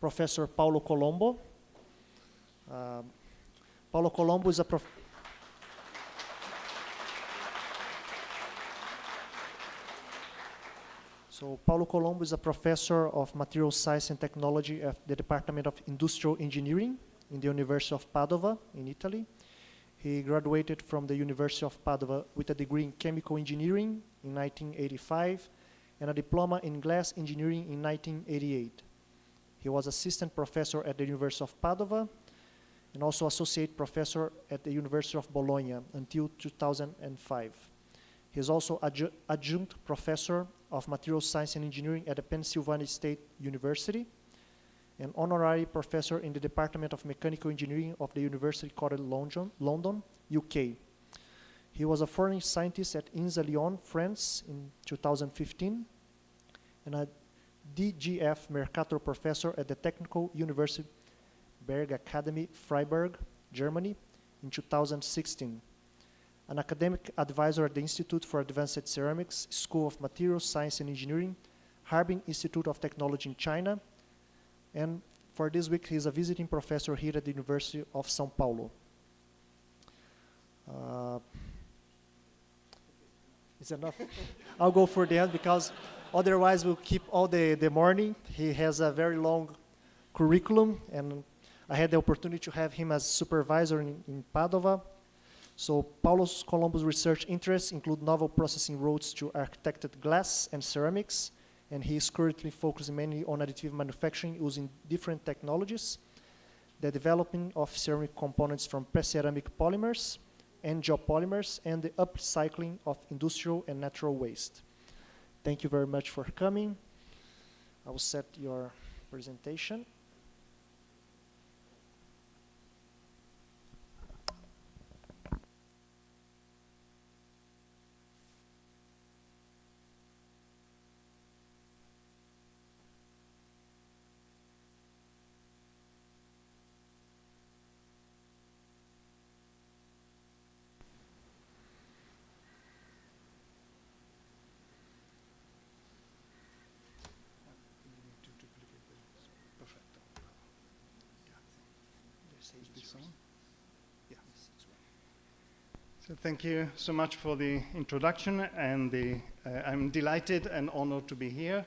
Professor Paolo Colombo. Paolo Colombo is a Paolo Colombo is a professor of material science and technology at the Department of Industrial Engineering in the University of Padova in Italy. He graduated from the University of Padova with a degree in chemical engineering in 1985 and a diploma in glass engineering in 1988. He was assistant professor at the University of Padova and also associate professor at the University of Bologna until 2005. He is also adjunct professor of material science and engineering at the Pennsylvania State University and honorary professor in the Department of Mechanical Engineering of the University College London, UK. He was a foreign scientist at INSA Lyon, France in 2015 and a DGF Mercator professor at the Technical University Berg Academy, Freiburg, Germany in 2016. An academic advisor at the Institute for Advanced Ceramics, School of Materials Science and Engineering, Harbin Institute of Technology in China, and for this week he is a visiting professor here at the University of São Paulo. Is enough? I'll go for the end because otherwise we'll keep all the morning. He has a very long curriculum and I had the opportunity to have him as supervisor in Padova. So Paolo Colombo's research interests include novel processing routes to architected glass and ceramics, and he is currently focusing mainly on additive manufacturing using different technologies, the developing of ceramic components from pre-ceramic polymers and geopolymers, and the upcycling of industrial and natural waste. Thank you very much for coming. I will set your presentation. So thank you so much for the introduction, and I'm delighted and honored to be here.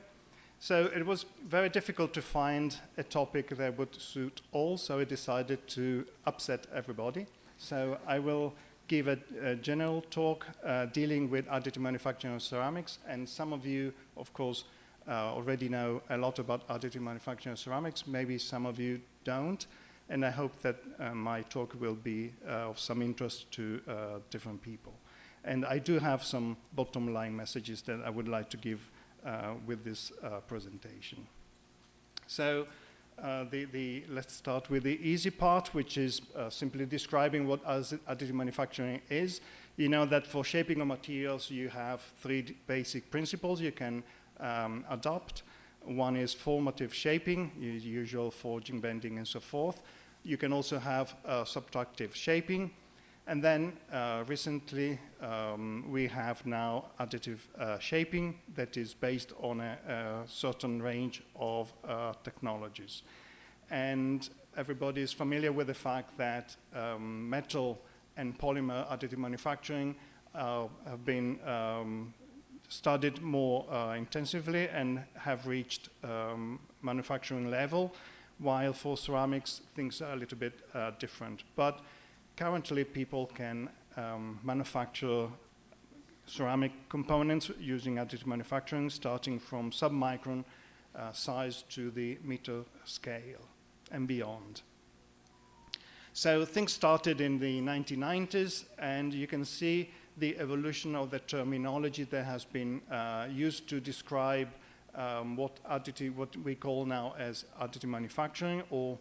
So it was very difficult to find a topic that would suit all, so I decided to upset everybody. So I will give a general talk dealing with additive manufacturing of ceramics, and some of you, of course, already know a lot about additive manufacturing of ceramics. Maybe some of you don't. And I hope that my talk will be of some interest to different people. And I do have some bottom line messages that I would like to give with this presentation. So let's start with the easy part, which is simply describing what additive manufacturing is. You know that for shaping of materials, you have three basic principles you can adopt. One is formative shaping, usual forging, bending, and so forth. You can also have subtractive shaping. And then recently, we have now additive shaping that is based on a certain range of technologies. And everybody is familiar with the fact that metal and polymer additive manufacturing have been studied more intensively and have reached manufacturing level, while for ceramics, things are a little bit different. But currently, people can manufacture ceramic components using additive manufacturing, starting from sub-micron size to the meter scale and beyond. So things started in the 1990s, and you can see the evolution of the terminology that has been used to describe what we call now as additive manufacturing, or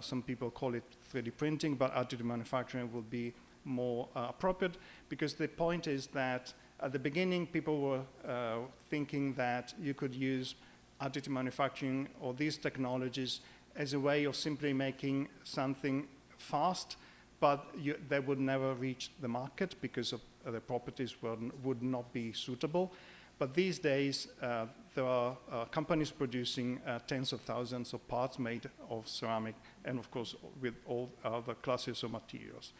some people call it 3D printing, but additive manufacturing will be more appropriate, because the point is that at the beginning people were thinking that you could use additive manufacturing or these technologies as a way of simply making something fast, but they would never reach the market because of the properties would not be suitable. But these days, there are companies producing tens of thousands of parts made of ceramic, and of course with all other classes of materials.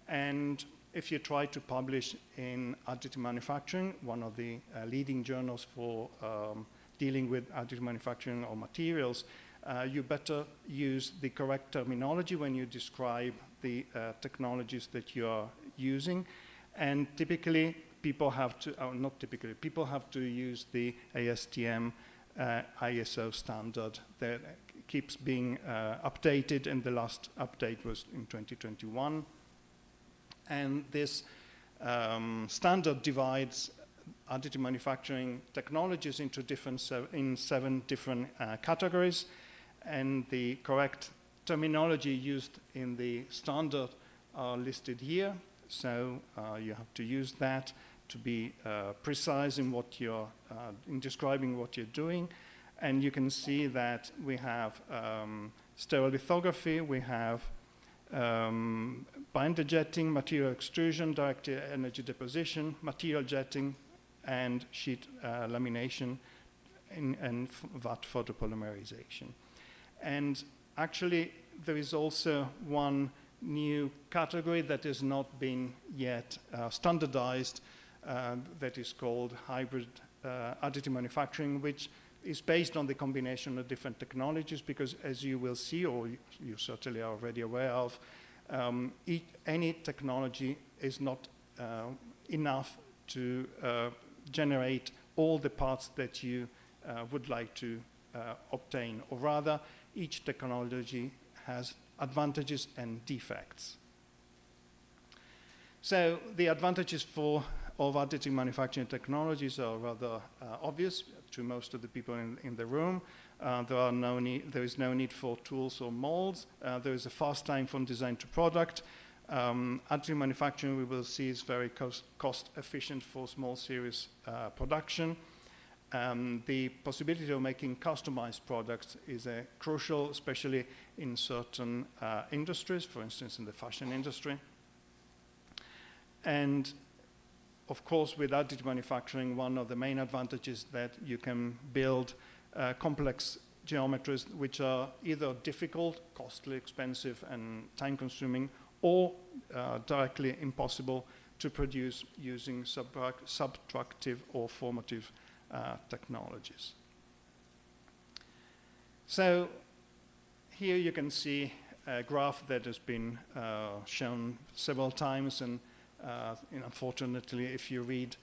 And if you try to publish in additive manufacturing, one of the leading journals for dealing with additive manufacturing or materials, you better use the correct terminology when you describe the technologies that you are using. And typically, people have to, not typically, people have to use the ASTM ISO standard that keeps being updated, and the last update was in 2021. And this standard divides additive manufacturing technologies into seven different categories, and the correct terminology used in the standard are listed here. So you have to use that to be precise in what you're in describing what you're doing. And you can see that we have stereolithography, we have binder jetting, material extrusion, direct energy deposition, material jetting, and sheet lamination, and that photopolymerization. And actually, there is also one new category that has not been yet standardized that is called hybrid additive manufacturing, which is based on the combination of different technologies, because as you will see, or you certainly are already aware of, any technology is not enough to generate all the parts that you would like to obtain, or rather, each technology has advantages and defects. So the advantages of additive manufacturing technologies are rather obvious to most of the people in the room. There is no need for tools or molds. There is a fast time from design to product. Additive manufacturing, we will see, is very cost efficient for small series production. The possibility of making customized products is crucial, especially in certain industries, for instance, in the fashion industry. And of course, with additive manufacturing, one of the main advantages that you can build complex geometries which are either difficult, costly, expensive, and time-consuming, or directly impossible to produce using subtractive or formative technologies. So here you can see a graph that has been shown several times, and unfortunately, if you read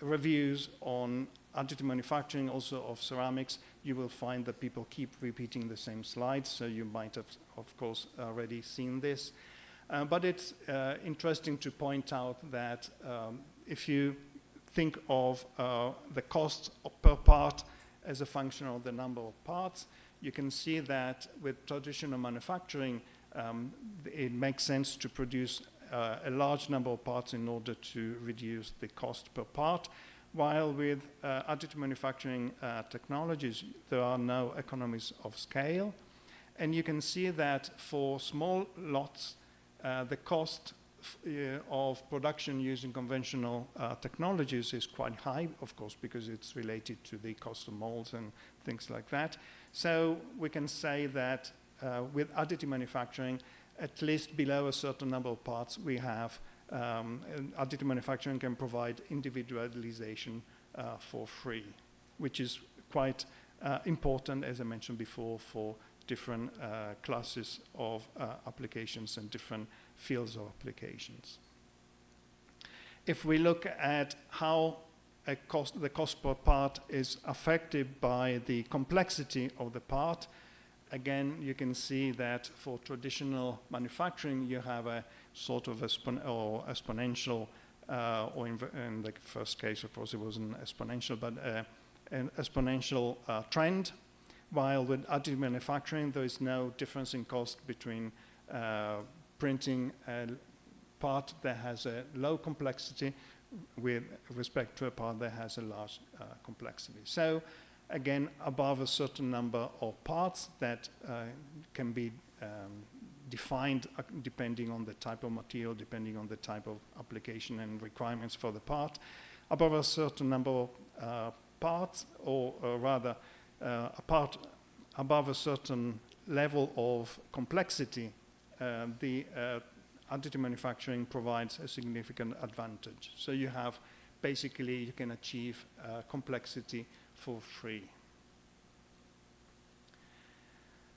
reviews on additive manufacturing, also of ceramics, you will find that people keep repeating the same slides, so you might have, of course, already seen this. But it's interesting to point out that if you think of the cost per part as a function of the number of parts, you can see that with traditional manufacturing, it makes sense to produce a large number of parts in order to reduce the cost per part, while with additive manufacturing technologies, there are no economies of scale. And you can see that for small lots, the cost of production using conventional technologies is quite high, of course, because it's related to the cost of molds and things like that. So we can say that with additive manufacturing, at least below a certain number of parts, we have additive manufacturing can provide individualization for free, which is quite important, as I mentioned before, for different classes of applications and different fields of applications. If we look at how the cost per part is affected by the complexity of the part, again, you can see that for traditional manufacturing, you have a sort of exponential, or in the first case, of course, it wasn't exponential, but an exponential trend. While with additive manufacturing, there is no difference in cost between printing a part that has a low complexity with respect to a part that has a large complexity. So again, above a certain number of parts that can be defined depending on the type of material, depending on the type of application and requirements for the part. Above a certain number of parts, or rather a part above a certain level of complexity, the additive manufacturing provides a significant advantage. So you have, basically, you can achieve complexity for free.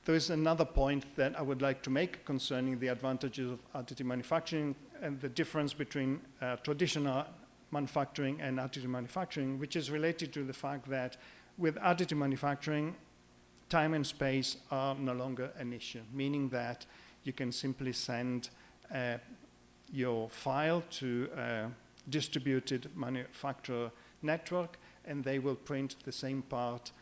There is another point that I would like to make concerning the advantages of additive manufacturing and the difference between traditional manufacturing and additive manufacturing, which is related to the fact that with additive manufacturing, time and space are no longer an issue, meaning that you can simply send your file to a distributed manufacturer network, and they will print the same part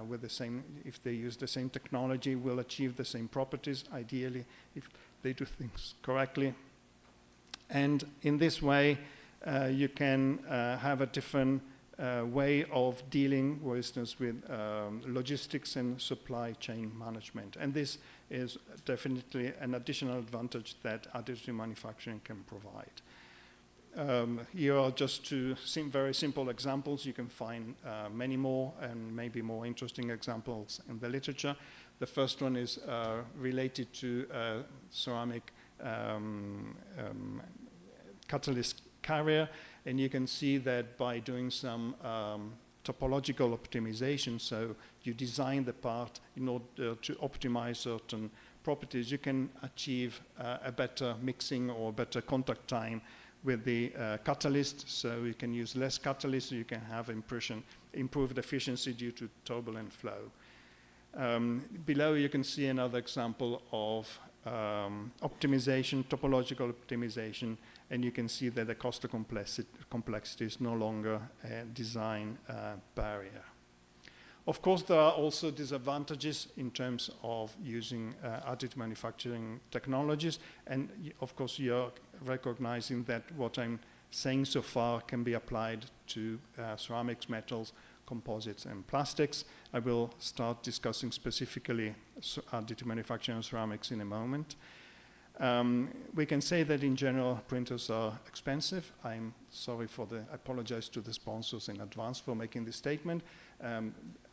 with the same, if they use the same technology, will achieve the same properties, ideally, if they do things correctly. And in this way, you can have a different way of dealing, for instance, with logistics and supply chain management. And this is definitely an additional advantage that additive manufacturing can provide. Here are just two very simple examples. You can find many more and maybe more interesting examples in the literature. The first one is related to ceramic catalyst carrier, and you can see that by doing some topological optimization, so you design the part in order to optimize certain properties, you can achieve a better mixing or better contact time with the catalyst, so you can use less catalyst, so you can have improved efficiency due to turbulent flow. Below you can see another example of optimization, topological optimization, and you can see that the cost of complexity is no longer a design barrier. Of course, there are also disadvantages in terms of using additive manufacturing technologies, and of course you're recognizing that what I'm saying so far can be applied to ceramics, metals, composites, and plastics. I will start discussing specifically additive manufacturing and ceramics in a moment. We can say that in general printers are expensive. I'm sorry for I apologize to the sponsors in advance for making this statement.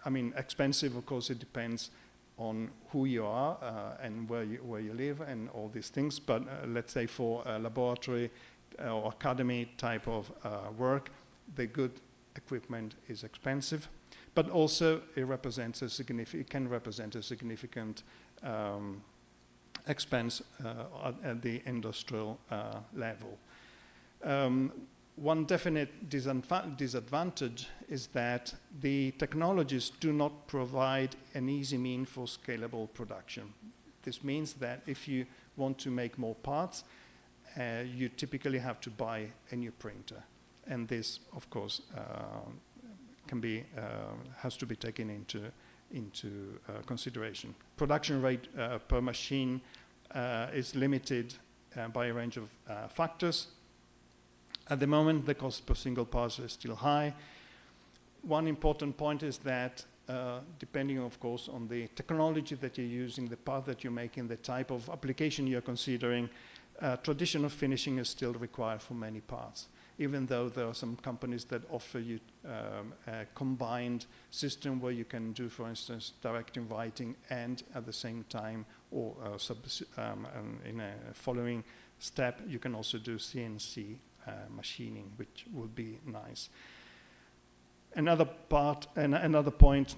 I mean, expensive, of course, it depends on who you are and where you live and all these things. But let's say for a laboratory or academy type of work, the good equipment is expensive. But also it can represent a significant expense at the industrial level. One definite disadvantage is that the technologies do not provide an easy mean for scalable production. This means that if you want to make more parts, you typically have to buy a new printer. And this, of course, has to be taken into consideration. Production rate per machine is limited by a range of factors. At the moment, the cost per single part is still high. One important point is that depending, of course, on the technology that you're using, the part that you're making, the type of application you're considering, traditional finishing is still required for many parts, even though there are some companies that offer you a combined system where you can do, for instance, direct inviting and at the same time, or in a following step, you can also do CNC machining, which would be nice. Another point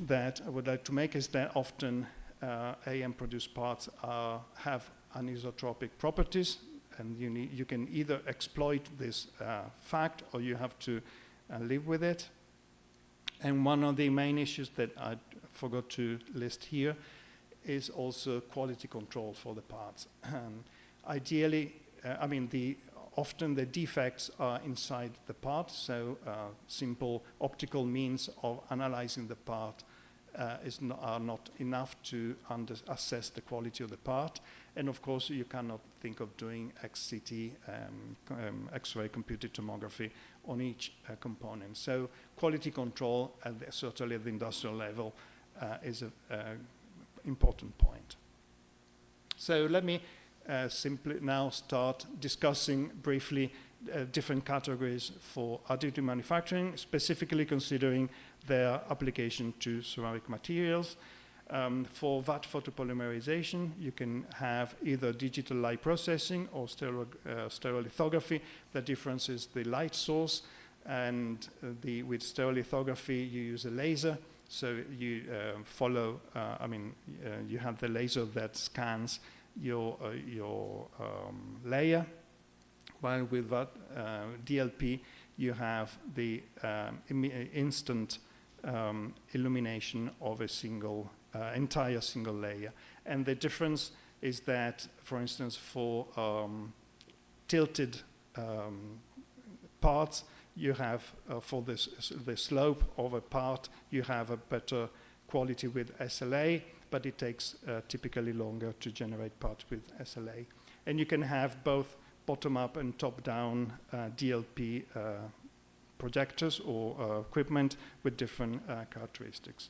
that I would like to make is that often AM produced parts have anisotropic properties, and you can either exploit this fact or you have to live with it. And one of the main issues that I forgot to list here is also quality control for the parts. Ideally, often the defects are inside the part, so simple optical means of analyzing the part are not enough to assess the quality of the part. And of course, you cannot think of doing XCT, X-ray computed tomography on each component. So quality control, certainly at the industrial level, is an important point. So let me simply now start discussing briefly different categories for additive manufacturing, specifically considering their application to ceramic materials. For that photopolymerization, you can have either digital light processing or stereolithography. The difference is the light source, and with stereolithography, you use a laser. So you you have the laser that scans your layer, while with that DLP, you have the instant illumination of a entire single layer. And the difference is that, for instance, for tilted parts, you have, for the slope of a part, you have a better quality with SLA, but it takes typically longer to generate parts with SLA. And you can have both bottom-up and top-down DLP projectors or equipment with different characteristics.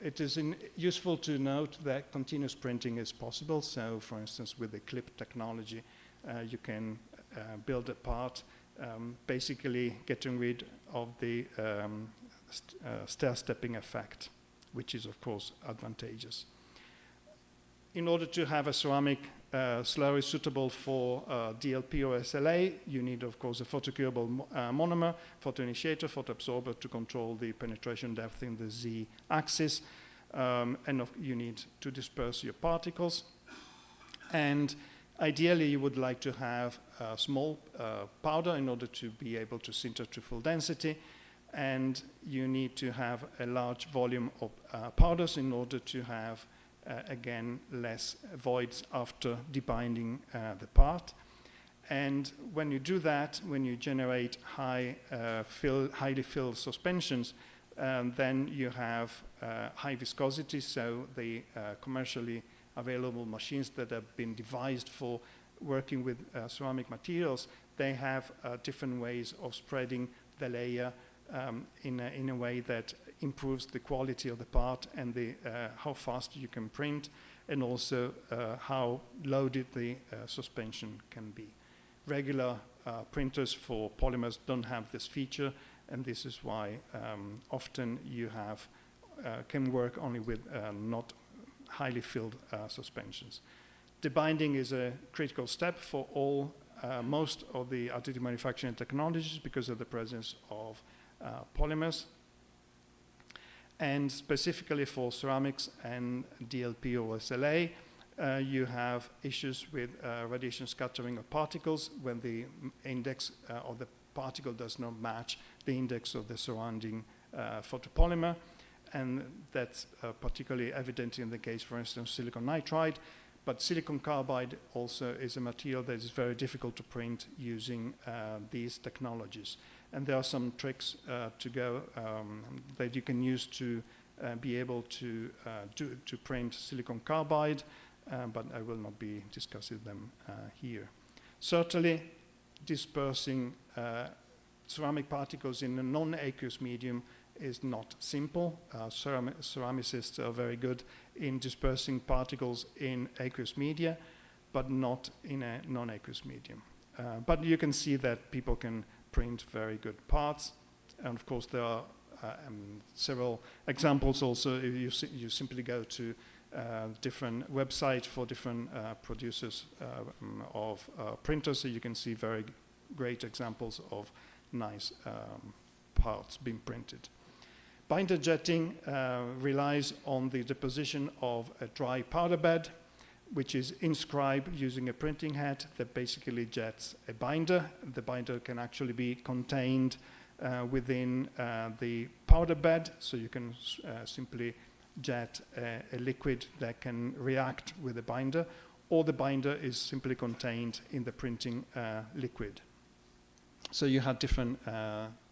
It is useful to note that continuous printing is possible. So, for instance, with the clip technology, you can build a part, basically getting rid of the stair-stepping effect, which is, of course, advantageous. In order to have a ceramic slurry suitable for DLP or SLA, you need, of course, a photocurable monomer, photoinitiator, photoabsorber to control the penetration depth in the Z-axis, and you need to disperse your particles. And ideally, you would like to have a small powder in order to be able to sinter to full density, and you need to have a large volume of powders in order to have again, less voids after debinding the part. And when you do that, when you generate highly filled suspensions, then you have high viscosity, so the commercially available machines that have been devised for working with ceramic materials, they have different ways of spreading the layer in a way that improves the quality of the part and how fast you can print, and also how loaded the suspension can be. Regular printers for polymers don't have this feature, and this is why often you can work only with not highly filled suspensions. Debinding is a critical step for most of the additive manufacturing technologies because of the presence of polymers. And specifically for ceramics and DLP or SLA, you have issues with radiation scattering of particles when the index of the particle does not match the index of the surrounding photopolymer. And that's particularly evident in the case, for instance, silicon nitride. But silicon carbide also is a material that is very difficult to print using these technologies. And there are some tricks that you can use to be able to print silicon carbide, but I will not be discussing them here. Certainly, dispersing ceramic particles in a non-aqueous medium is not simple. Ceramicists are very good in dispersing particles in aqueous media, but not in a non-aqueous medium. But you can see that people can print very good parts, and of course there are several examples also. If you simply go to different websites for different producers of printers, so you can see very great examples of nice parts being printed. Binder jetting relies on the deposition of a dry powder bed, which is inscribed using a printing head that basically jets a binder. The binder can actually be contained within the powder bed, so you can simply jet a liquid that can react with the binder, or the binder is simply contained in the printing liquid. So you have different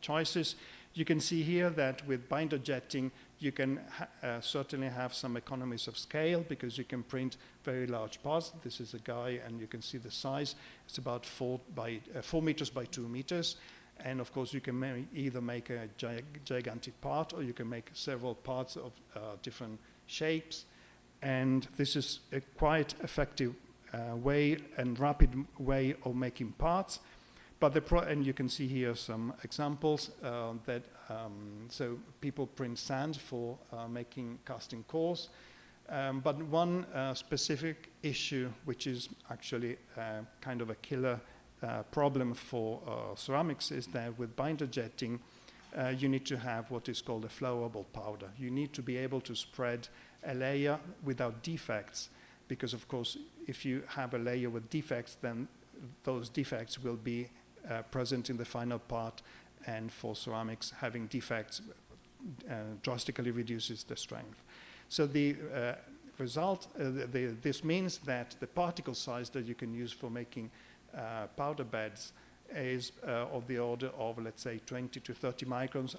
choices. You can see here that with binder jetting, you can certainly have some economies of scale because you can print very large parts. This is a guy, and you can see the size. It's about 4 meters by 2 meters. And of course, you can either make a gigantic part, or you can make several parts of different shapes. And this is a quite effective way and rapid way of making parts. But and you can see here some examples so people print sand for making casting cores. But one specific issue, which is actually kind of a killer problem for ceramics, is that with binder jetting, you need to have what is called a flowable powder. You need to be able to spread a layer without defects, because of course, if you have a layer with defects, then those defects will be present in the final part, and for ceramics, having defects drastically reduces the strength. So the this means that the particle size that you can use for making powder beds is of the order of, let's say, 20 to 30 microns,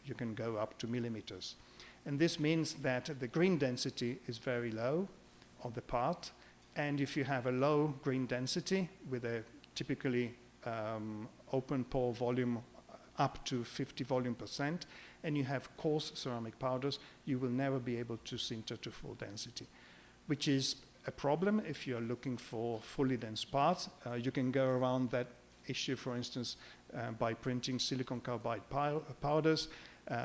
you can go up to millimeters. And this means that the grain density is very low of the part, and if you have a low grain density with a typically open pore volume up to 50 volume%, and you have coarse ceramic powders, you will never be able to sinter to full density, which is a problem if you're looking for fully dense parts. You can go around that issue, for instance, by printing silicon carbide powders,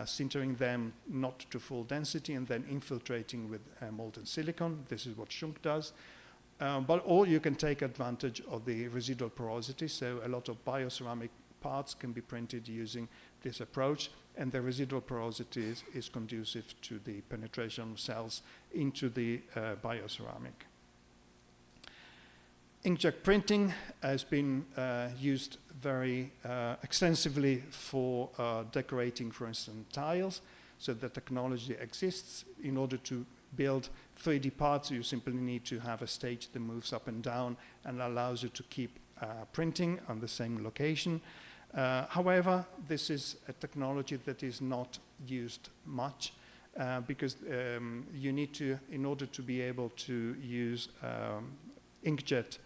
sintering them not to full density, and then infiltrating with molten silicon. This is what Schunk does. Or you can take advantage of the residual porosity, so a lot of bioceramic parts can be printed using this approach, and the residual porosity is conducive to the penetration of cells into the bioceramic. Inkjet printing has been used very extensively for decorating, for instance, tiles. So the technology exists. In order to build 3D parts, you simply need to have a stage that moves up and down and allows you to keep printing on the same location. However, this is a technology that is not used much because you need to, in order to be able to use inkjet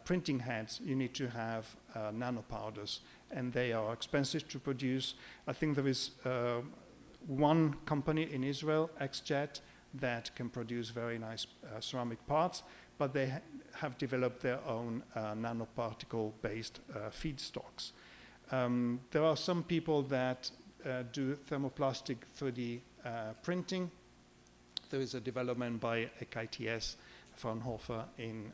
printing heads, you need to have nanopowders, and they are expensive to produce. I think there is one company in Israel, Extrusion, that can produce very nice ceramic parts, but they have developed their own nanoparticle-based feedstocks. There are some people that do thermoplastic 3D printing. There is a development by KTS Fraunhofer in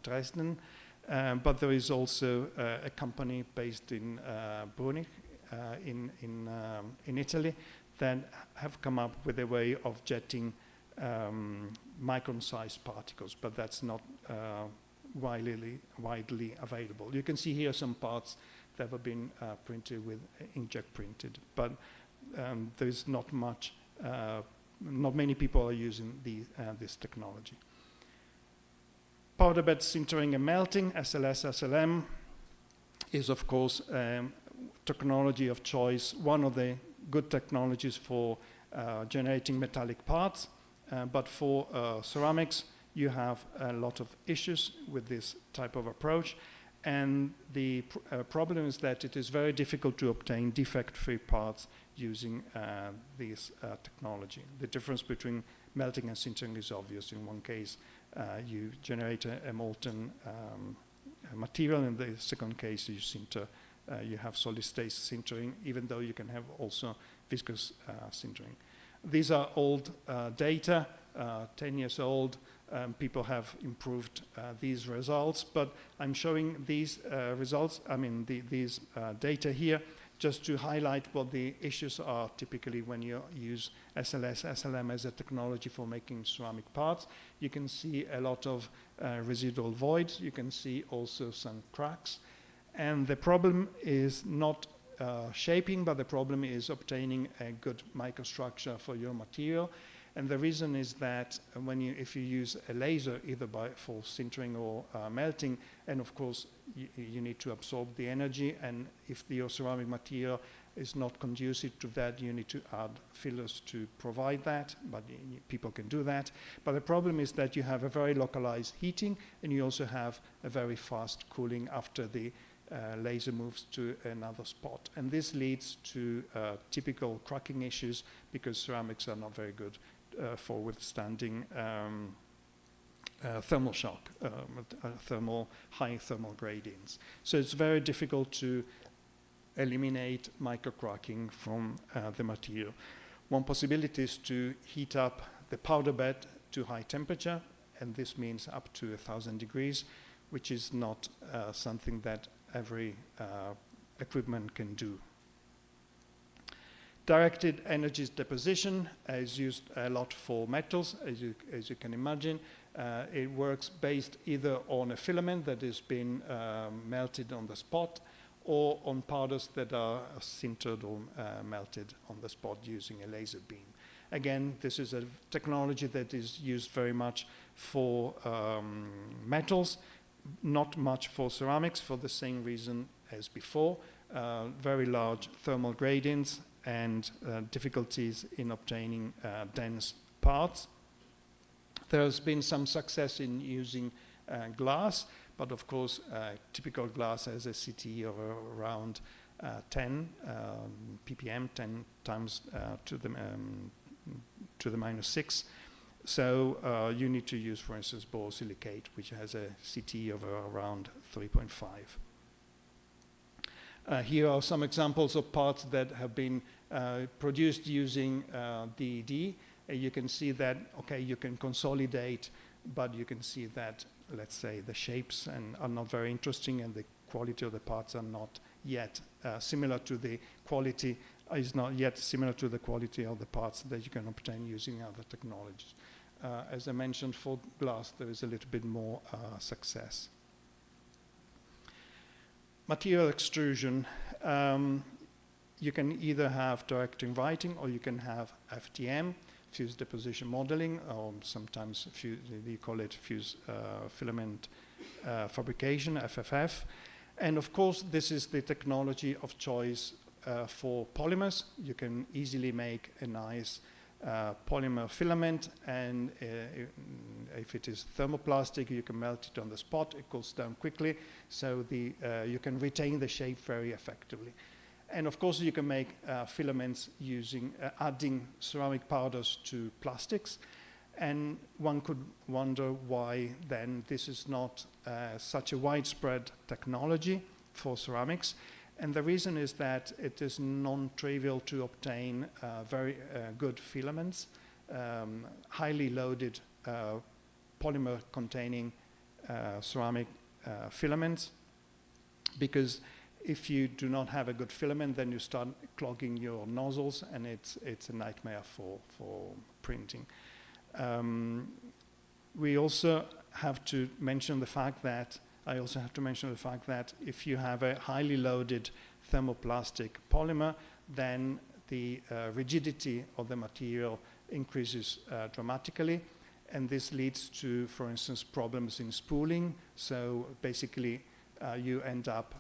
Dresden, but there is also a company based in Brunich in Italy that have come up with a way of jetting micron-sized particles, but that's not widely available. You can see here some parts that have been printed with inkjet printed, but there is not much, not many people are using this technology. Powder bed sintering and melting, SLS, SLM, is of course technology of choice, one of the good technologies for generating metallic parts, but for ceramics, you have a lot of issues with this type of approach, and the problem is that it is very difficult to obtain defect-free parts using this technology. The difference between melting and sintering is obvious. In one case, you generate a molten material. In the second case, you sinter. You have solid-state sintering, even though you can have also viscous sintering. These are old data, 10 years old. People have improved these results, but I'm showing these results, these data here, just to highlight what the issues are typically when you use SLS, SLM as a technology for making ceramic parts. You can see a lot of residual voids. You can see also some cracks. And the problem is not shaping, but the problem is obtaining a good microstructure for your material. And the reason is that if you use a laser, either for sintering or melting, and of course you need to absorb the energy, and if your ceramic material is not conducive to that, you need to add fillers to provide that, but people can do that. But the problem is that you have a very localized heating, and you also have a very fast cooling after the laser moves to another spot. And this leads to typical cracking issues, because ceramics are not very good for withstanding thermal shock, high thermal gradients. So it's very difficult to eliminate microcracking from the material. One possibility is to heat up the powder bed to high temperature, and this means up to 1,000 degrees, which is not something that every equipment can do. Directed energies deposition is used a lot for metals, as you can imagine. It works based either on a filament that has been melted on the spot, or on powders that are sintered or melted on the spot using a laser beam. Again, this is a technology that is used very much for metals, not much for ceramics, for the same reason as before. Very large thermal gradients and difficulties in obtaining dense parts. There's been some success in using glass, but of course, typical glass has a CT of around 10 ppm, 10 times to the minus 6. So you need to use, for instance, borosilicate, which has a CT of around 3.5. Here are some examples of parts that have been produced using DED. You can see that, okay, you can consolidate, but you can see that, let's say, the shapes are not very interesting, and the quality of the parts are not yet similar to the quality, is not yet similar to the quality of the parts that you can obtain using other technologies. As I mentioned, for glass, there is a little bit more success. Material extrusion. You can either have direct inviting, or you can have FDM, fused deposition modeling, or sometimes you call it fused filament fabrication, FFF. And of course, this is the technology of choice for polymers. You can easily make a nice polymer filament, and if it is thermoplastic, you can melt it on the spot. It cools down quickly, so you can retain the shape very effectively. And of course, you can make filaments using adding ceramic powders to plastics. And one could wonder why then this is not such a widespread technology for ceramics. And the reason is that it is non-trivial to obtain very good filaments, highly loaded polymer containing ceramic filaments, because if you do not have a good filament, then you start clogging your nozzles, and it's a nightmare for printing. We also have to mention the fact that if you have a highly loaded thermoplastic polymer, then the rigidity of the material increases dramatically, and this leads to, for instance, problems in spooling. So basically, you end up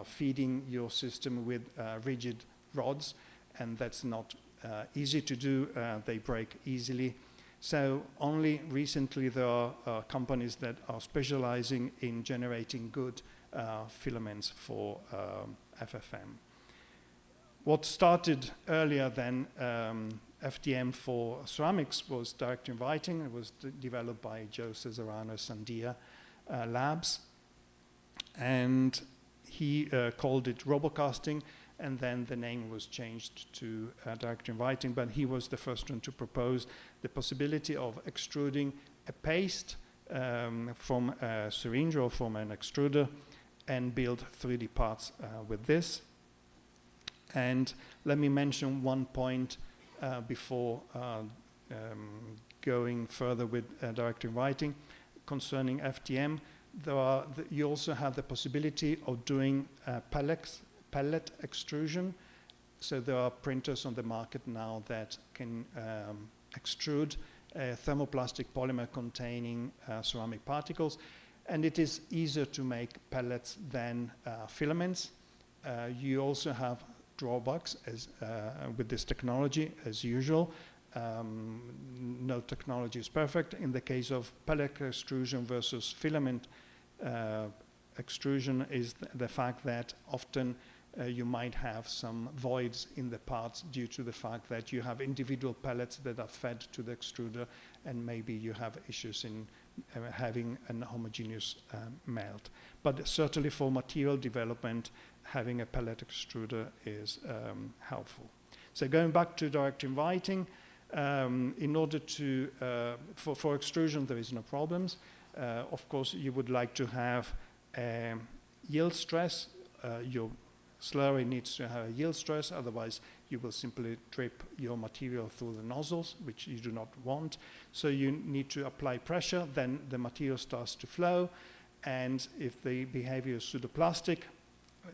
feeding your system with rigid rods, and that's not easy to do. They break easily. So only recently there are companies that are specializing in generating good filaments for FFM. What started earlier than FDM for ceramics was direct inviting. It was developed by Joe Cesarano Sandia Labs, and he called it robocasting, and then the name was changed to direct inviting, but he was the first one to propose the possibility of extruding a paste from a syringe or from an extruder and build 3D parts with this. And let me mention one point before going further with direct inviting concerning FDM. You also have the possibility of doing pellet extrusion. So there are printers on the market now that can extrude a thermoplastic polymer containing ceramic particles, and it is easier to make pellets than filaments. You also have drawbacks with this technology, as usual. No technology is perfect. In the case of pellet extrusion versus filament extrusion is the fact that often you might have some voids in the parts due to the fact that you have individual pellets that are fed to the extruder, and maybe you have issues in having an homogeneous melt. But certainly for material development, having a pellet extruder is helpful. So going back to direct inviting, in order to, for extrusion there is no problems. Of course you would like to have yield stress. Your slurry needs to have a yield stress, otherwise you will simply drip your material through the nozzles, which you do not want. So you need to apply pressure, then the material starts to flow, and if the behavior is pseudoplastic,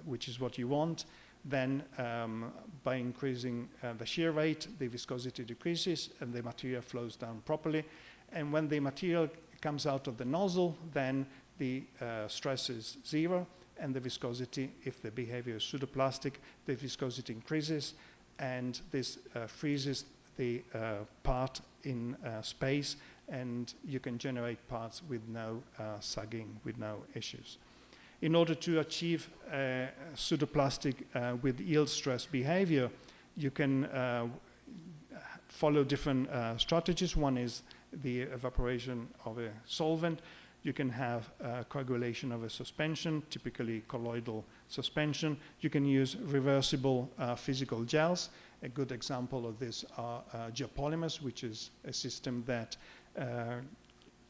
which is what you want, then by increasing the shear rate, the viscosity decreases and the material flows down properly. And when the material comes out of the nozzle, then the stress is 0, and the viscosity, if the behavior is pseudoplastic, the viscosity increases, and this freezes the part in space, and you can generate parts with no sagging, with no issues. In order to achieve pseudoplastic with yield stress behavior, you can follow different strategies. One is the evaporation of a solvent. You can have coagulation of a suspension, typically colloidal suspension. You can use reversible physical gels. A good example of this are geopolymers, which is a system that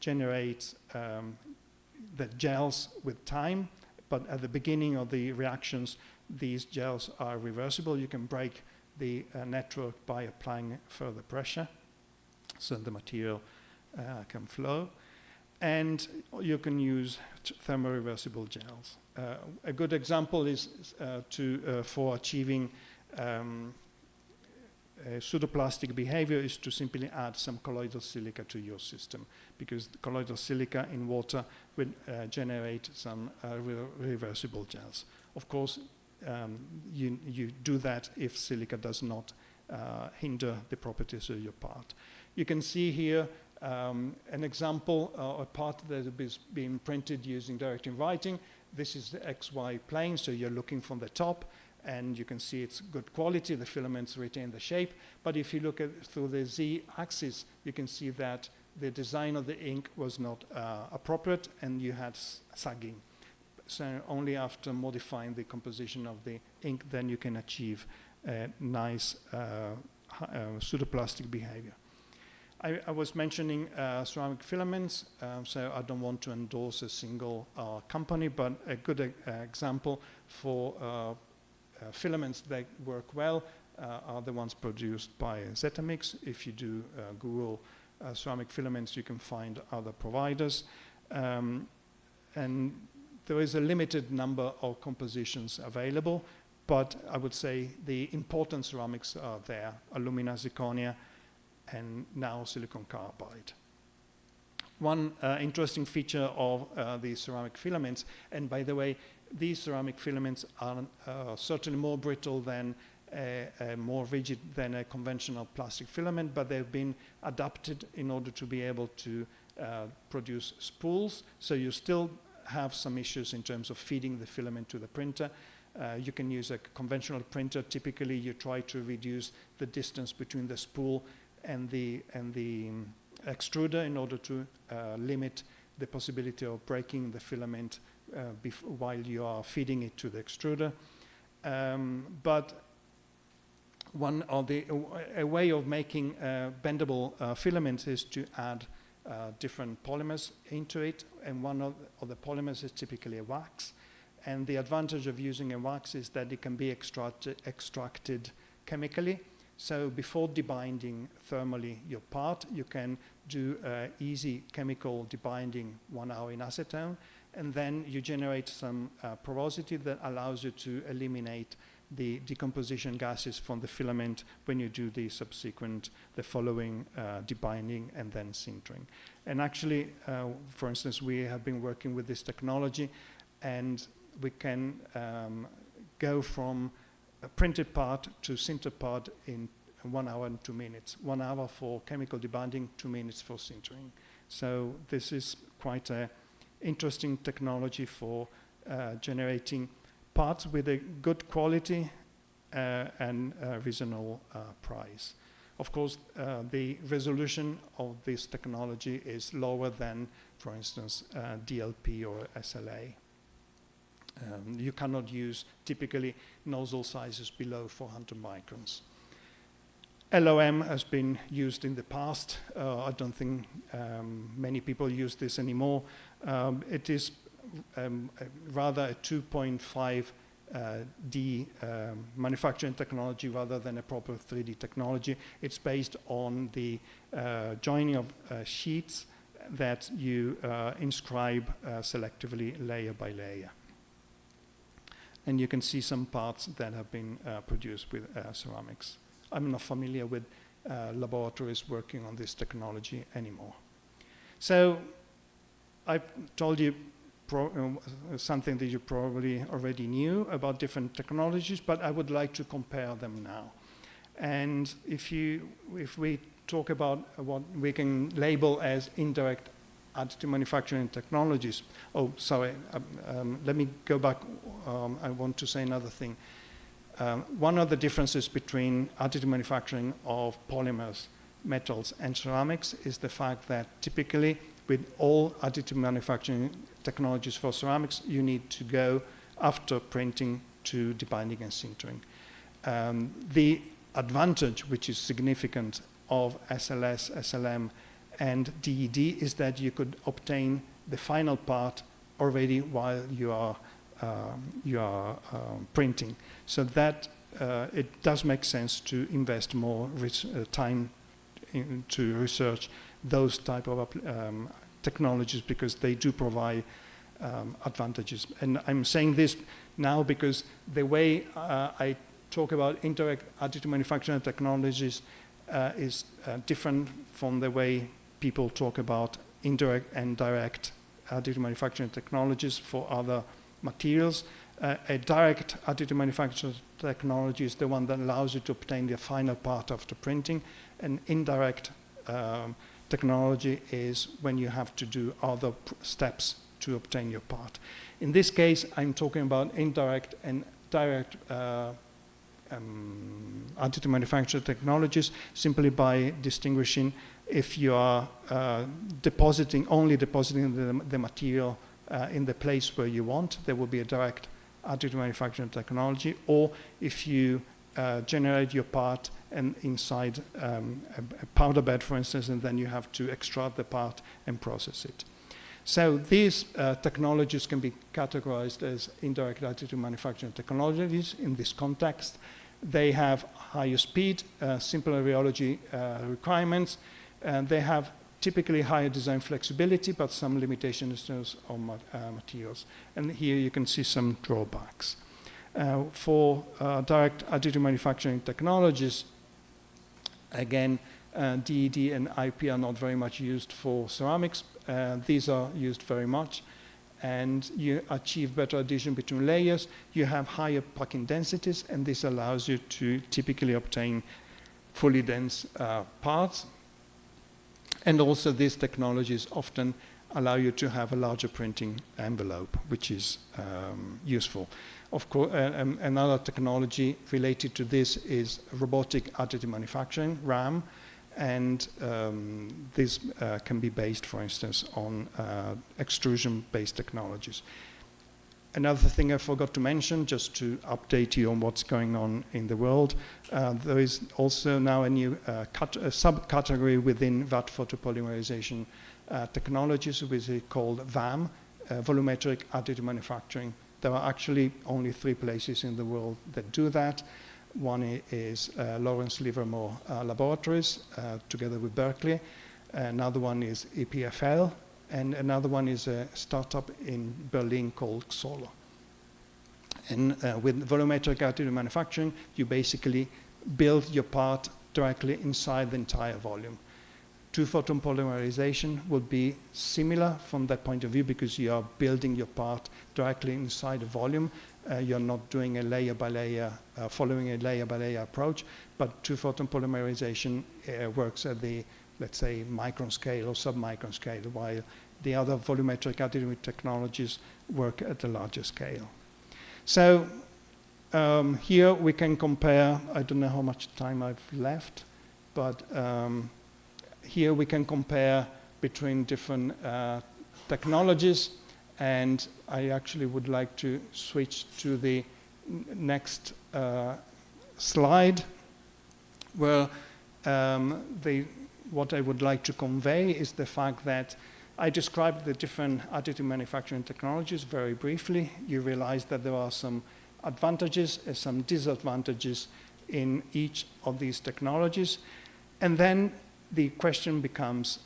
generates the gels with time, but at the beginning of the reactions, these gels are reversible. You can break the network by applying further pressure, so the material can flow. And you can use thermoreversible gels. A good example is for achieving pseudoplastic behavior is to simply add some colloidal silica to your system, because the colloidal silica in water will generate some reversible gels. Of course, you do that if silica does not hinder the properties of your part. You can see here an example, a part that is being printed using direct inviting. This is the XY plane, so you're looking from the top, and you can see it's good quality, the filaments retain the shape. But if you look at through the Z-axis, you can see that the design of the ink was not appropriate, and you had sagging. So only after modifying the composition of the ink, then you can achieve a nice pseudoplastic behavior. I was mentioning ceramic filaments, so I don't want to endorse a single company, but a good example for filaments that work well are the ones produced by Zetamix. If you do Google ceramic filaments, you can find other providers. And there is a limited number of compositions available, but I would say the important ceramics are there: alumina, zirconia, and now silicon carbide. One interesting feature of the ceramic filaments, and by the way, these ceramic filaments are certainly more brittle than more rigid than a conventional plastic filament, but they've been adapted in order to be able to produce spools. So you still have some issues in terms of feeding the filament to the printer. You can use a conventional printer. Typically, you try to reduce the distance between the spool and the extruder in order to limit the possibility of breaking the filament while you are feeding it to the extruder. But a way of making bendable filaments is to add different polymers into it, and one of the polymers is typically a wax. And the advantage of using a wax is that it can be extracted chemically. So before debinding thermally your part, you can do easy chemical debinding 1 hour in acetone, and then you generate some porosity that allows you to eliminate the decomposition gases from the filament when you do the following debinding and then sintering. And actually, for instance, we have been working with this technology, and we can go from a printed part to sintered part in 1 hour and 2 minutes. 1 hour for chemical debinding, 2 minutes for sintering. So this is quite an interesting technology for generating parts with a good quality and a reasonable price. Of course, the resolution of this technology is lower than, for instance, DLP or SLA. You cannot use typically nozzle sizes below 400 microns. LOM has been used in the past. I don't think many people use this anymore. It is rather a 2.5 D manufacturing technology rather than a proper 3D technology. It's based on the joining of sheets that you inscribe selectively layer by layer. And you can see some parts that have been produced with ceramics. I'm not familiar with laboratories working on this technology anymore. So I told you something that you probably already knew about different technologies, but I would like to compare them now. And if we talk about what we can label as indirect additive manufacturing technologies. Oh, sorry, let me go back. I want to say another thing. One of the differences between additive manufacturing of polymers, metals, and ceramics is the fact that typically with all additive manufacturing technologies for ceramics, you need to go after printing to debinding and sintering. The advantage, which is significant, of SLS, SLM, and DED is that you could obtain the final part already while you are printing. So that it does make sense to invest more time to research those type of technologies because they do provide advantages. And I'm saying this now because the way I talk about indirect additive manufacturing technologies is different from the way people talk about indirect and direct additive manufacturing technologies for other materials. A direct additive manufacturing technology is the one that allows you to obtain the final part after printing. An indirect technology is when you have to do other steps to obtain your part. In this case, I'm talking about indirect and direct additive manufacturing technologies simply by distinguishing if you are only depositing the material in the place where you want, there will be a direct additive manufacturing technology, or if you generate your part and inside a powder bed, for instance, and then you have to extract the part and process it. So these technologies can be categorized as indirect additive manufacturing technologies in this context. They have higher speed, simpler rheology requirements, and they have typically higher design flexibility, but some limitations on materials. And here you can see some drawbacks. For direct additive manufacturing technologies, again, DED and IP are not very much used for ceramics. These are used very much, and you achieve better adhesion between layers. You have higher packing densities, and this allows you to typically obtain fully dense parts. And also these technologies often allow you to have a larger printing envelope, which is useful. Of course, another technology related to this is robotic additive manufacturing, RAM, and this can be based, for instance, on extrusion-based technologies. Another thing I forgot to mention, just to update you on what's going on in the world, there is also now a new subcategory within that photopolymerization technologies, which is called VAM, volumetric additive manufacturing. There are actually only 3 places in the world that do that. One is Lawrence Livermore Laboratories, together with Berkeley. Another one is EPFL. And another one is a startup in Berlin called Solar. And with volumetric additive manufacturing, you basically build your part directly inside the entire volume. Two-photon polymerization would be similar from that point of view because you are building your part directly inside a volume. You're not doing a layer-by-layer, following a layer-by-layer approach, but two-photon polymerization works at the, let's say, micron scale or sub-micron scale, while the other volumetric additive technologies work at a larger scale. So here we can compare, I don't know how much time I've left. but here we can compare between different technologies, and I actually would like to switch to the next slide, where what I would like to convey is the fact that I described the different additive manufacturing technologies very briefly. You realize that there are some advantages and some disadvantages in each of these technologies. And then the question becomes,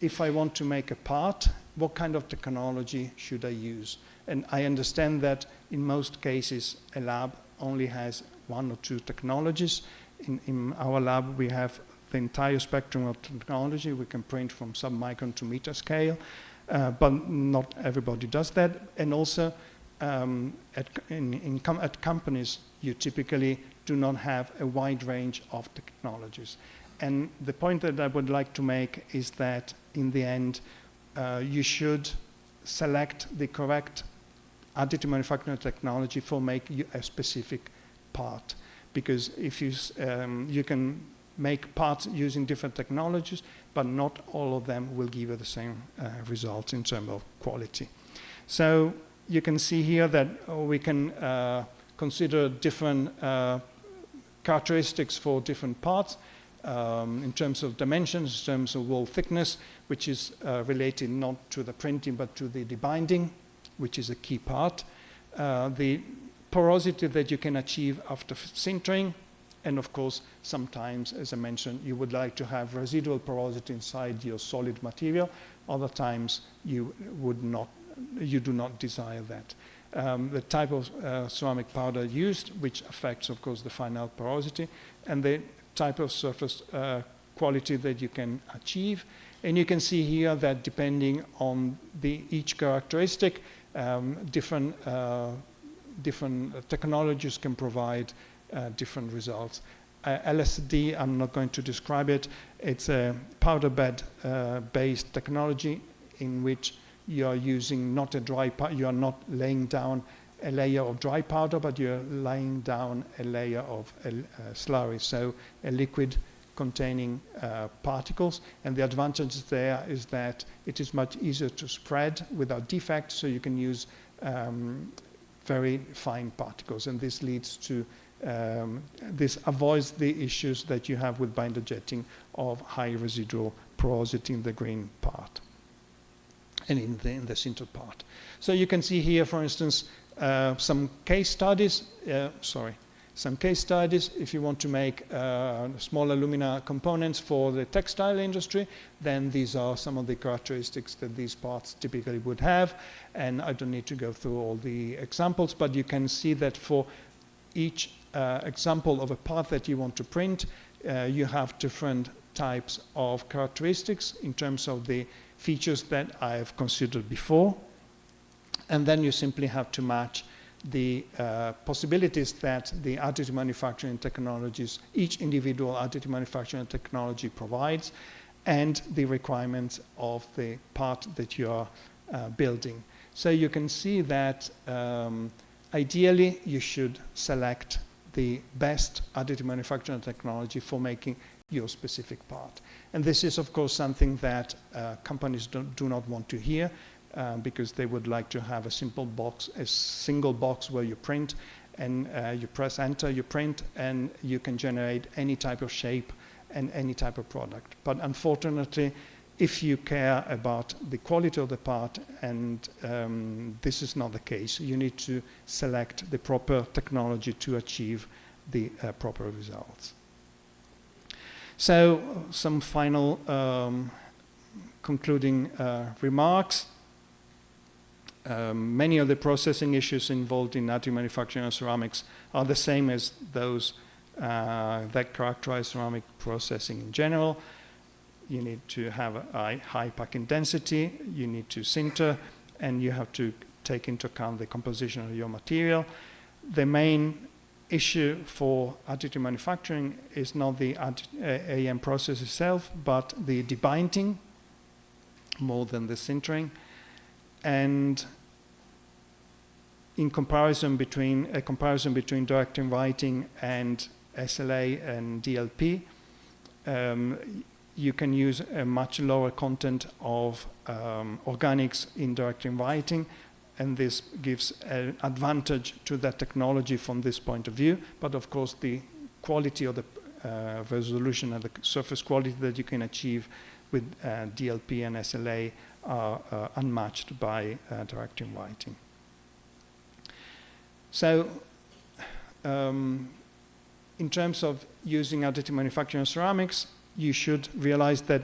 if I want to make a part, what kind of technology should I use? And I understand that in most cases, a lab only has one or two technologies. In our lab, we have the entire spectrum of technology. We can print from sub-micron to meter scale, but not everybody does that. And also, at companies, you typically do not have a wide range of technologies. And the point that I would like to make is that in the end, you should select the correct additive manufacturing technology for making a specific part. Because if you can make parts using different technologies, but not all of them will give you the same results in terms of quality. So you can see here that we can consider different characteristics for different parts in terms of dimensions, in terms of wall thickness, which is related not to the printing but to the debinding, which is a key part. The porosity that you can achieve after sintering, and of course, sometimes, as I mentioned, you would like to have residual porosity inside your solid material. Other times, you do not desire that. The type of ceramic powder used, which affects, of course, the final porosity, and the type of surface quality that you can achieve. And you can see here that depending on each characteristic, different technologies can provide different results. LSD, I'm not going to describe it. It's a powder bed based technology in which you are using not a dry powder, you are not laying down a layer of dry powder, but you're laying down a layer of slurry, so a liquid containing particles. And the advantage there is that it is much easier to spread without defect, so you can use very fine particles, and this leads to this avoids the issues that you have with binder jetting of high residual porosity in the green part and in the sintered part. So you can see here, for instance, some case studies. If you want to make small alumina components for the textile industry, then these are some of the characteristics that these parts typically would have. And I don't need to go through all the examples, but you can see that for each example of a part that you want to print, you have different types of characteristics in terms of the features that I have considered before. And then you simply have to match the possibilities that the additive manufacturing technologies, each individual additive manufacturing technology provides, and the requirements of the part that you are building. So you can see that ideally you should select the best additive manufacturing technology for making your specific part. And this is, of course, something that companies do not want to hear, because they would like to have a simple box, a single box where you print, and you press enter, you print, and you can generate any type of shape and any type of product. But unfortunately, if you care about the quality of the part, and this is not the case, you need to select the proper technology to achieve the proper results. So some final concluding remarks. Many of the processing issues involved in additive manufacturing of ceramics are the same as those that characterize ceramic processing in general. You need to have a high packing density, you need to sinter, and you have to take into account the composition of your material. The main issue for additive manufacturing is not the AM process itself, but the debinding more than the sintering. And in comparison between direct inviting and SLA and DLP, you can use a much lower content of organics in direct inviting, and this gives an advantage to that technology from this point of view. But of course, the quality of the resolution and the surface quality that you can achieve with DLP and SLA are unmatched by direct inviting. So, in terms of using additive manufacturing of ceramics, you should realize that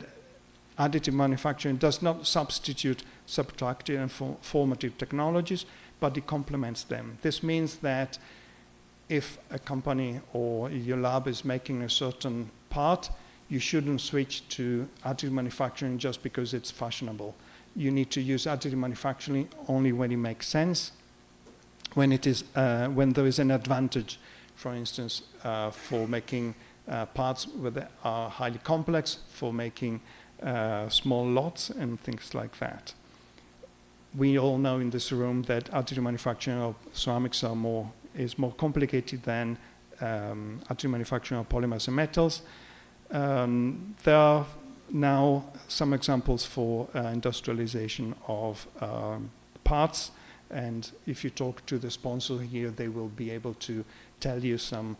additive manufacturing does not substitute subtractive and formative technologies, but it complements them. This means that if a company or your lab is making a certain part, you shouldn't switch to additive manufacturing just because it's fashionable. You need to use additive manufacturing only when it makes sense, when there is an advantage, for instance, for making parts that are highly complex, for making small lots and things like that. We all know in this room that additive manufacturing of ceramics is more complicated than additive manufacturing of polymers and metals. There are now some examples for industrialization of parts, and if you talk to the sponsor here, they will be able to tell you some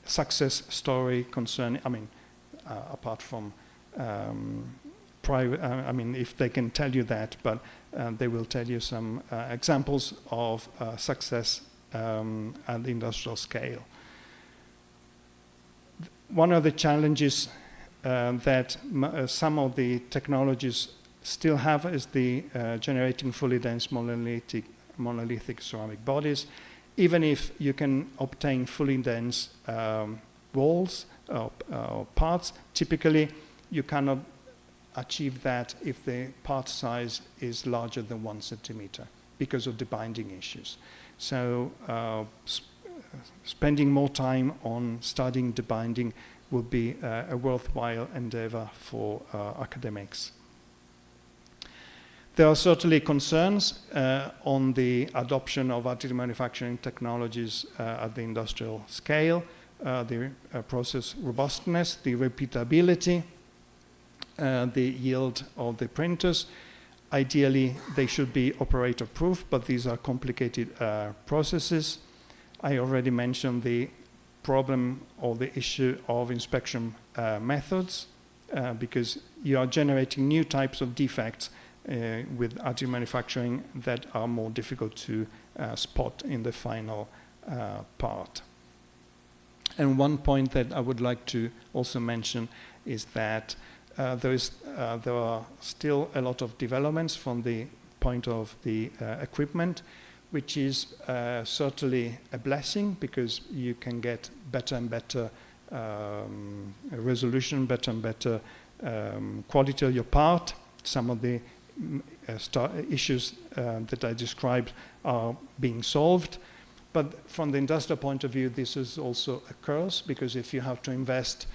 success story concerning, apart from private, if they can tell you that, but they will tell you some examples of success at the industrial scale. One of the challenges that some of the technologies still have is the generating fully dense monolithic ceramic bodies. Even if you can obtain fully dense walls or parts, typically you cannot achieve that if the part size is larger than 1 centimeter because of the binding issues. So spending more time on studying the binding would be a worthwhile endeavor for academics. There are certainly concerns on the adoption of additive manufacturing technologies at the industrial scale, the process robustness, the repeatability, the yield of the printers. Ideally, they should be operator-proof, but these are complicated processes. I already mentioned the problem or the issue of inspection methods, because you are generating new types of defects with additive manufacturing that are more difficult to spot in the final part. And one point that I would like to also mention is that there are still a lot of developments from the point of the equipment, which is certainly a blessing because you can get better and better resolution, better and better quality of your part. Some of the issues that I described are being solved. But from the industrial point of view, this is also a curse, because if you have to invest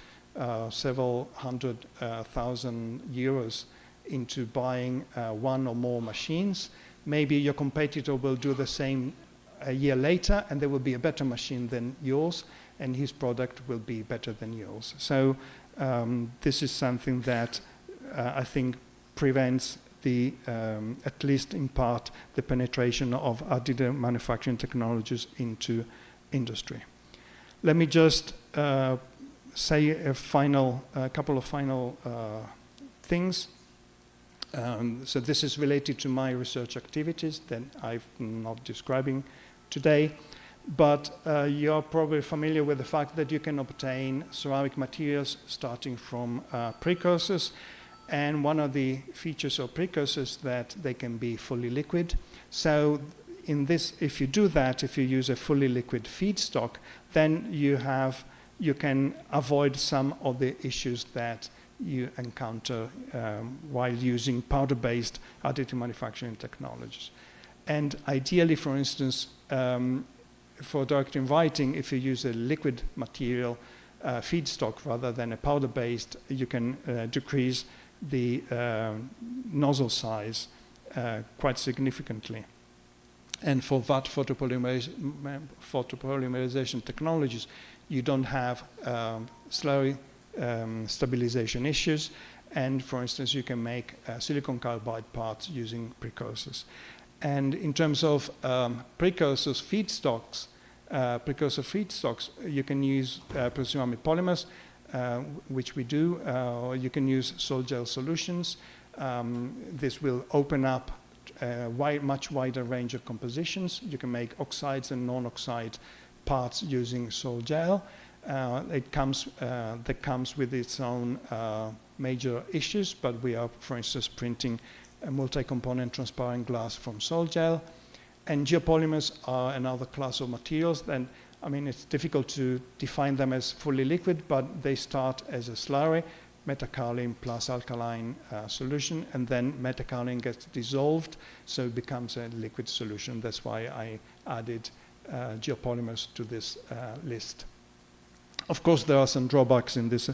several hundred thousand euros into buying one or more machines, maybe your competitor will do the same a year later, and there will be a better machine than yours, and his product will be better than yours. So this is something that I think prevents the, at least in part, the penetration of additive manufacturing technologies into industry. Let me just say a couple of final things. So this is related to my research activities that I'm not describing today, but you're probably familiar with the fact that you can obtain ceramic materials starting from precursors. And one of the features of precursors that they can be fully liquid. So in this, if you do that, if you use a fully liquid feedstock, then you can avoid some of the issues that you encounter while using powder-based additive manufacturing technologies. And ideally, for instance, for direct inviting, if you use a liquid material feedstock rather than a powder-based, you can decrease the nozzle size quite significantly. And for that photopolymerization technologies, you don't have slurry stabilization issues. And for instance, you can make silicon carbide parts using precursors. And in terms of precursor feedstocks, you can use ceramic polymers, which we do, or you can use sol gel solutions. This will open up a much wider range of compositions. You can make oxides and non-oxide parts using sol gel. That comes with its own major issues, but we are, for instance, printing a multi-component transparent glass from sol gel. And geopolymers are another class of materials. And I mean, it's difficult to define them as fully liquid, but they start as a slurry, metakaolin plus alkaline solution, and then metakaolin gets dissolved, so it becomes a liquid solution. That's why I added geopolymers to this list. Of course, there are some drawbacks in this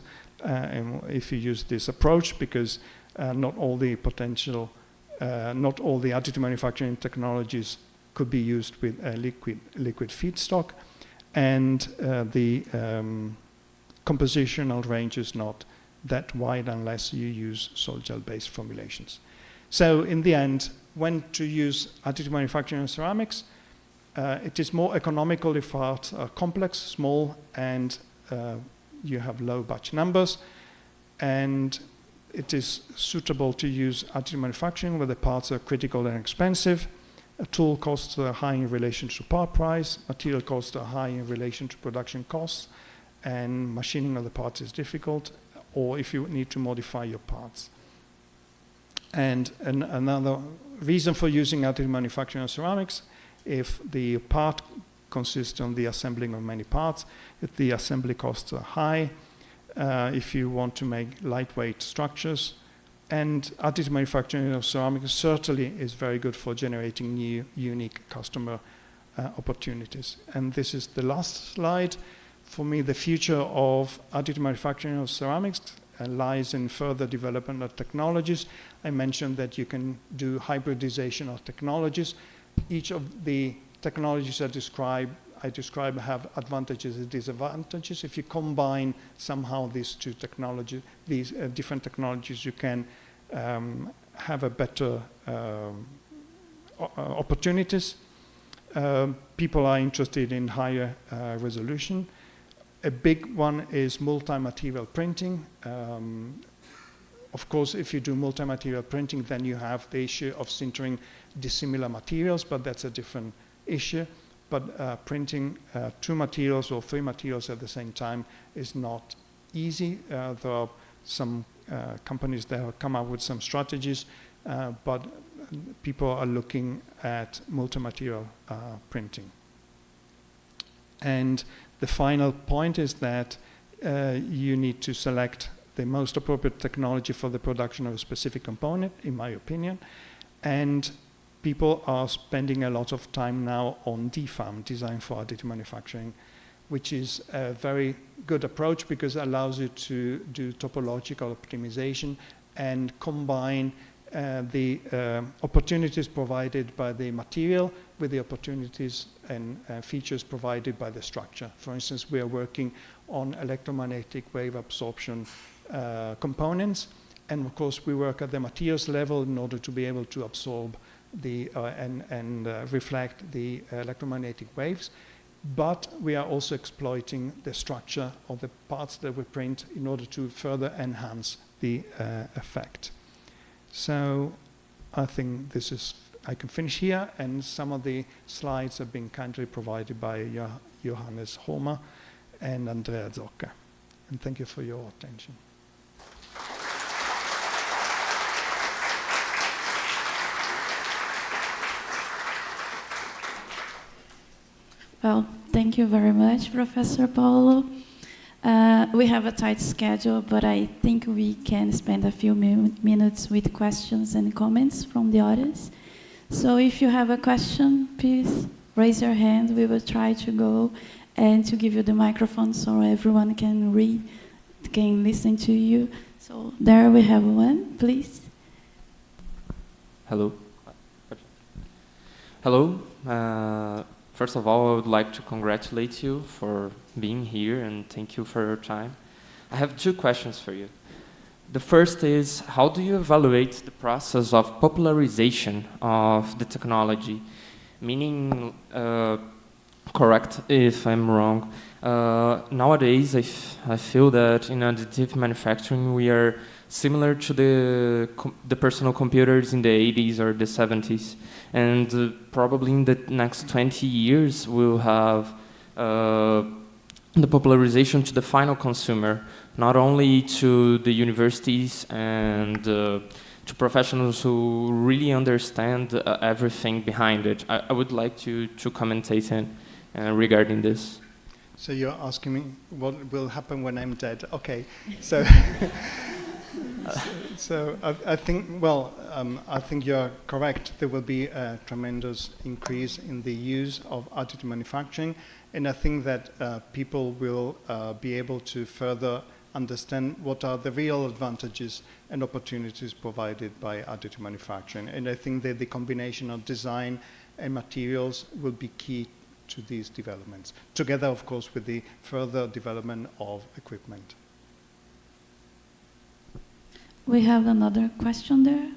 if you use this approach, because not all the additive manufacturing technologies could be used with a liquid feedstock, and the compositional range is not that wide unless you use sol gel-based formulations. So in the end, when to use additive manufacturing in ceramics, it is more economical if parts are complex, small, and you have low batch numbers, and it is suitable to use additive manufacturing where the parts are critical and expensive. Tool costs are high in relation to part price, material costs are high in relation to production costs, and machining of the parts is difficult, or if you need to modify your parts. And another reason for using additive manufacturing of ceramics, if the part consists of the assembling of many parts, if the assembly costs are high, if you want to make lightweight structures, and additive manufacturing of ceramics certainly is very good for generating new, unique customer opportunities. And this is the last slide. For me, the future of additive manufacturing of ceramics lies in further development of technologies. I mentioned that you can do hybridization of technologies. Each of the technologies I describe have advantages and disadvantages. If you combine somehow these two technologies, these different technologies, you can have a better opportunities. People are interested in higher resolution. A big one is multi-material printing. Of course, if you do multi-material printing, then you have the issue of sintering dissimilar materials, but that's a different issue. But printing 2 materials or 3 materials at the same time is not easy. There are some companies that have come up with some strategies, but people are looking at multi-material printing. And the final point is that you need to select the most appropriate technology for the production of a specific component, in my opinion. And people are spending a lot of time now on DFAM, design for additive manufacturing, which is a very good approach because it allows you to do topological optimization and combine the opportunities provided by the material with the opportunities and features provided by the structure. For instance, we are working on electromagnetic wave absorption components, and of course we work at the materials level in order to be able to absorb the and reflect the electromagnetic waves, but we are also exploiting the structure of the parts that we print in order to further enhance the effect. So I think this is, I can finish here, and some of the slides have been kindly provided by Johannes Homer and Andrea Zocca. And thank you for your attention. Well, thank you very much, Professor Paolo. We have a tight schedule, but I think we can spend a few minutes with questions and comments from the audience. So if you have a question, please raise your hand. We will try to go and to give you the microphone so everyone can read, can listen to you. So there we have one, please. Hello. Hello. First of all, I would like to congratulate you for being here and thank you for your time. I have two questions for you. The first is, how do you evaluate the process of popularization of the technology? Meaning, correct if I'm wrong, nowadays I feel that in additive manufacturing we are similar to the personal computers in the 80s or the 70s. And probably in the next 20 years we'll have the popularization to the final consumer, not only to the universities and to professionals who really understand everything behind it. I would like to commentate regarding this. So you're asking me what will happen when I'm dead? Okay, so I think, well, I think you're correct. There will be a tremendous increase in the use of additive manufacturing, and I think that people will be able to further understand what are the real advantages and opportunities provided by additive manufacturing. And I think that the combination of design and materials will be key to these developments, together, of course, with the further development of equipment. We have another question there.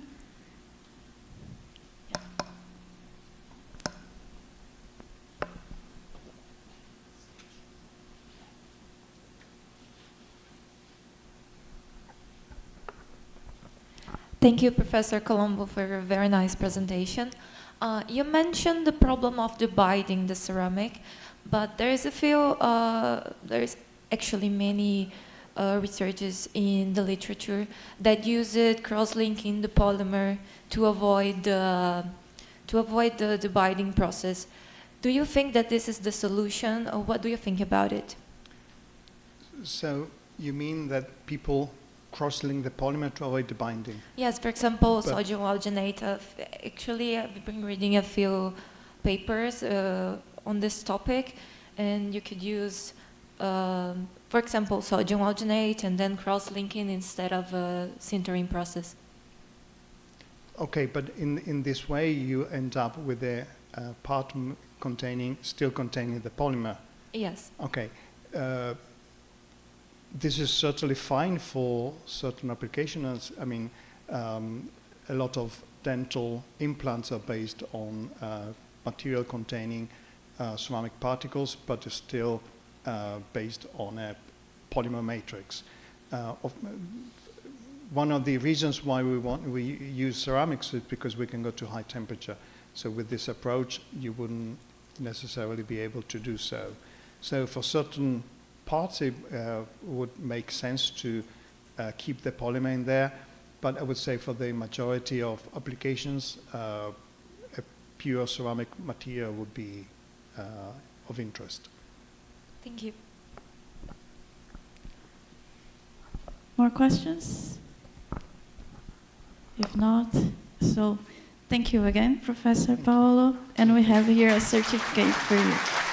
Thank you, Professor Colombo, for your very nice presentation. You mentioned the problem of dividing the ceramic, but there is there's actually many researches in the literature that use it cross-linking the polymer to avoid the dividing process. Do you think that this is the solution, or what do you think about it? So you mean that people cross-link the polymer to avoid the binding? Yes, for example, sodium alginate. Actually, I've been reading a few papers on this topic, and you could use, for example, sodium alginate and then cross-linking instead of a sintering process. Okay, but in this way, you end up with a part still containing the polymer. Yes. Okay. This is certainly fine for certain applications. I mean, a lot of dental implants are based on material containing ceramic particles, but is still based on a polymer matrix. One of the reasons why we use ceramics is because we can go to high temperature. So with this approach, you wouldn't necessarily be able to do so. So for certain parts, it would make sense to keep the polymer in there, but I would say for the majority of applications, a pure ceramic material would be of interest. Thank you. More questions? If not, so thank you again, Professor Paolo, and we have here a certificate for you.